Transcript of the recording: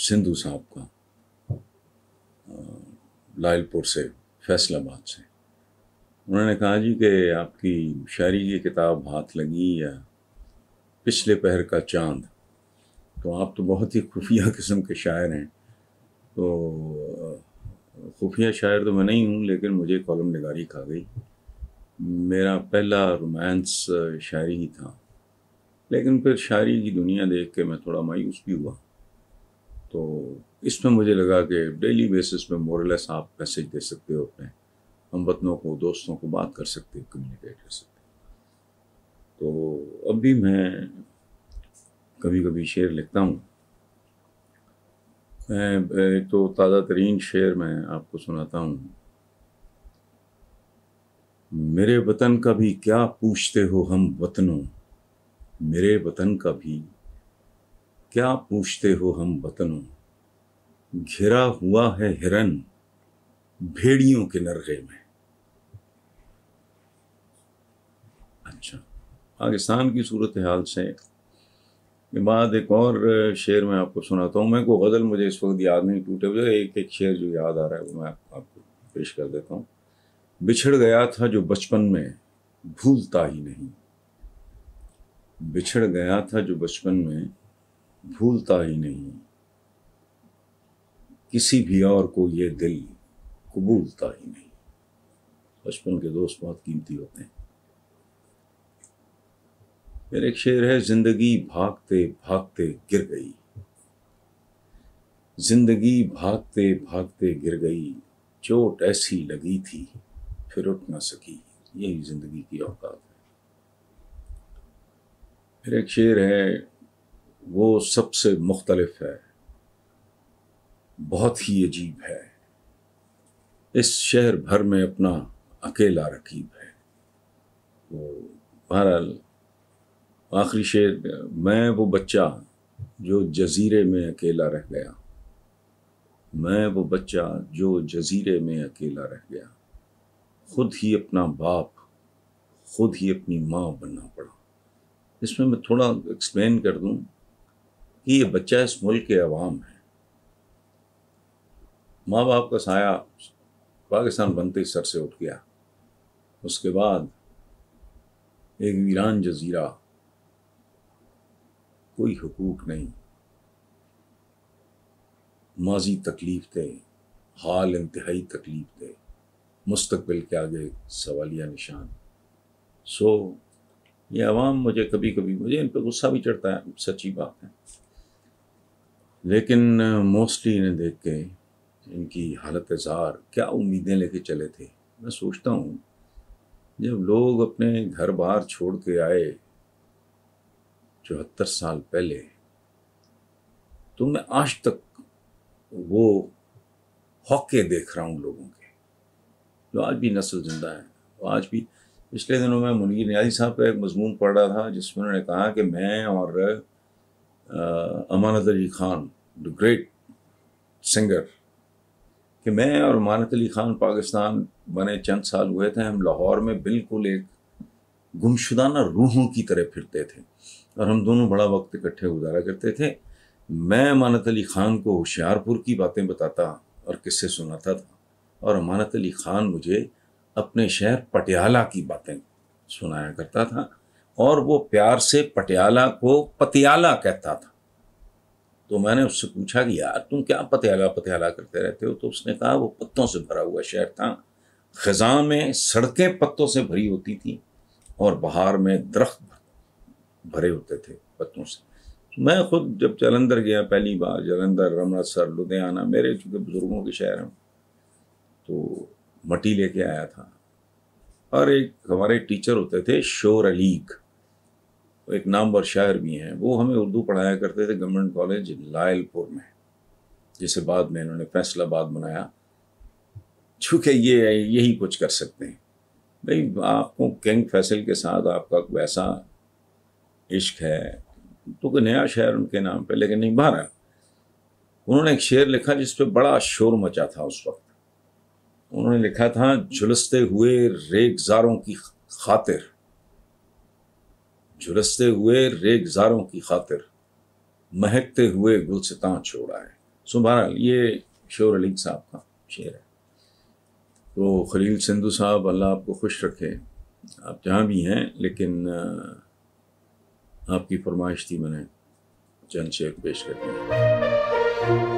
सिंधु साहब का, लायलपुर से, फैसलाबाद से। उन्होंने कहा जी कि आपकी शायरी की किताब हाथ लगी या पिछले पहर का चांद, तो आप तो बहुत ही खुफिया किस्म के शायर हैं। तो खुफिया शायर तो मैं नहीं हूँ, लेकिन मुझे कॉलम निगारी खा गई। मेरा पहला रोमांस शायरी ही था, लेकिन फिर शायरी की दुनिया देख के मैं थोड़ा मायूस भी हुआ। तो इसमें मुझे लगा कि डेली बेसिस पे मोरलेस आप मैसेज दे सकते हो, अपने हमवतनों को, दोस्तों को बात कर सकते हो, कम्युनिकेट कर सकते हो। तो अब भी मैं कभी कभी शेर लिखता हूँ। मैं एक तो ताज़ा तरीन शेर मैं आपको सुनाता हूँ। मेरे वतन का भी क्या पूछते हो हम वतनों, मेरे वतन का भी क्या पूछते हो हम वतनों, घिरा हुआ है हिरन भेड़ियों के नरगे में। अच्छा, पाकिस्तान की सूरत हाल से के बाद एक और शेर मैं आपको सुनाता हूँ। मैं को गज़ल मुझे इस वक्त याद नहीं, टूटे हुए एक एक शेर जो याद आ रहा है वो मैं आपको पेश कर देता हूँ। बिछड़ गया था जो बचपन में भूलता ही नहीं, बिछड़ गया था जो बचपन में भूलता ही नहीं, किसी भी और को ये दिल कबूलता ही नहीं। बचपन के दोस्त बहुत कीमती होते हैं। फिर एक शेर है, जिंदगी भागते भागते गिर गई, जिंदगी भागते भागते गिर गई, चोट ऐसी लगी थी फिर उठ ना सकी, यही जिंदगी की औकात है। फिर एक शेर है, वो सबसे मुख्तलिफ है, बहुत ही अजीब है, इस शहर भर में अपना अकेला रकीब है। वो बहरहाल आखिरी शेर, मैं वो बच्चा जो जजीरे में अकेला रह गया, मैं वो बच्चा जो जजीरे में अकेला रह गया, खुद ही अपना बाप खुद ही अपनी माँ बनना पड़ा। इसमें मैं थोड़ा एक्सप्लेन कर दूं कि ये बच्चा इस मुल्क के अवाम है। माँ बाप का साया पाकिस्तान बनते ही सर से उठ गया। उसके बाद एक वीरान जजीरा, कोई हुकूक नहीं, माजी तकलीफ थे, हाल इंतहाई तकलीफ थे, मुस्तकबिल के आगे सवालिया निशान। सो ये अवाम मुझे कभी कभी मुझे इन पर गुस्सा भी चढ़ता है, सच्ची बात है, लेकिन मोस्टली इन्हें देख के इनकी हालत ज़ार, क्या उम्मीदें लेके चले थे। मैं सोचता हूँ जब लोग अपने घर बार छोड़ के आए 74 साल पहले, तो मैं आज तक वो हौके देख रहा हूँ लोगों के, जो आज भी नस्ल जिंदा है। तो आज भी, पिछले दिनों में मुनीर नियाज़ी साहब का एक मजमून पढ़ रहा था जिसमें उन्होंने कहा कि मैं और Amanat Ali Khan, the great singer, कि मैं और अमानत अली खान पाकिस्तान बने चंद साल हुए थे, हम लाहौर में बिल्कुल एक गुमशुदाना रूहों की तरह फिरते थे और हम दोनों बड़ा वक्त इकट्ठे गुजारा करते थे। मैं अमानत अली खान को होशियारपुर की बातें बताता और किस्से सुनाता था, और अमानत अली खान मुझे अपने शहर पटियाला की बातें सुनाया करता था, और वो प्यार से पटियाला को पतियाला कहता था। तो मैंने उससे पूछा कि यार तुम क्या पतियाला पतियाला करते रहते हो? तो उसने कहा वो पत्तों से भरा हुआ शहर था, खज़ां में सड़कें पत्तों से भरी होती थी और बहार में दरख्त भरे होते थे पत्तों से। मैं खुद जब जालंधर गया पहली बार, जालंधर, अमृतसर, लुधियाना, मेरे चूँकि बुजुर्गों के शहर हैं, तो मट्टी लेके आया था। और एक हमारे टीचर होते थे शोर अलीग, एक नामवर शायर भी हैं, वो हमें उर्दू पढ़ाया करते थे गवर्नमेंट कॉलेज लायलपुर में, जिसे बाद में इन्होंने फैसलाबाद बनाया, चूँकि ये यही कुछ कर सकते हैं। भाई आपको किंग फैसल के साथ आपका वैसा इश्क है तो कोई नया शहर उनके नाम पे, लेकिन नहीं। बाहर उन्होंने एक शेर लिखा जिस पे बड़ा शोर मचा था उस वक्त। उन्होंने लिखा था, झुलसते हुए रेगजारों की खातिर, झुलसते हुए रेगजारों की खातिर, महकते हुए गुलसितां छोड़ा है, सो बहरहाल ये शोर अली साहब का शेर है। तो खलील सिंधु साहब, अल्लाह आपको खुश रखे, आप जहाँ भी हैं, लेकिन आपकी फरमाइश थी, मैंने चंद शेर पेश कर दिए।